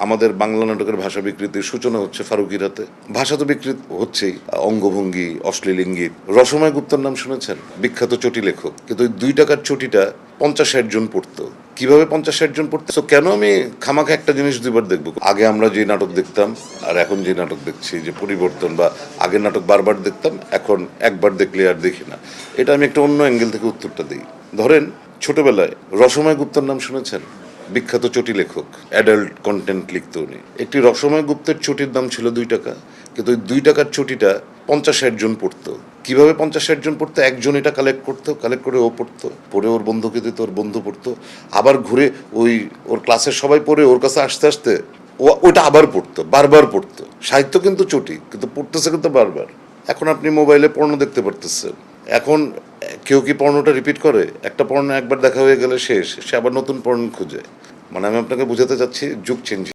আমাদের বাংলা নাটকের ভাষা বিকৃতির সূচনা হচ্ছে ফারুকীর হাতে। ভাষা তো বিকৃত হচ্ছেই, অঙ্গভঙ্গি, অশ্লীল ইঙ্গিত। রসময় গুপ্তর নাম শুনেছেন? বিখ্যাত চটি লেখক, কিন্তু ওই 2 টাকার চটিটা 50-60 জন পড়তো। কিভাবে 50-60 জন পড়তো? তো কেন আমি খামাখা একটা জিনিস দুইবার দেখবো? আগে আমরা যে নাটক দেখতাম আর এখন যে নাটক দেখছি, যে পরিবর্তন, বা আগের নাটক বারবার দেখতাম, এখন একবার দেখলে আর দেখি না। এটা আমি একটা অন্য অ্যাঙ্গেল থেকে উত্তরটা দিই। ধরেন, ছোটবেলায় রসময় গুপ্তর নাম শুনেছেন? বিখ্যাত চটি লেখক, অ্যাডাল্ট কন্টেন্ট লিখতো উনি। একটি রসময় গুপ্তের চটির দাম ছিল 2 টাকা, কিন্তু ওই 2 টাকার চটিটা 50-60 জন পড়তো। কিভাবে 50-60 জন পড়তো? একজন এটা কালেক্ট করতো, কালেক্ট করে ও পড়তো, পড়ে ওর বন্ধুকে দিত, ওর বন্ধু পড়তো, আবার ঘুরে ওই ওর ক্লাসের সবাই পড়ে ওর কাছে আসতে আসতে ওটা আবার পড়তো, বারবার পড়তো। সাহিত্য কিন্তু চটি, কিন্তু পড়তেছে কিন্তু বারবার। এখন আপনি মোবাইলে পর্ন দেখতে পারতেছেন। এখন কেউ কি পর্নটা রিপিট করে? একটা পর্ন একবার দেখা হয়ে গেলে শেষ, সে আবার নতুন পর্ন খুঁজে। মানে আমি আপনাকে বুঝাতে চাচ্ছি, যুগ চেঞ্জ।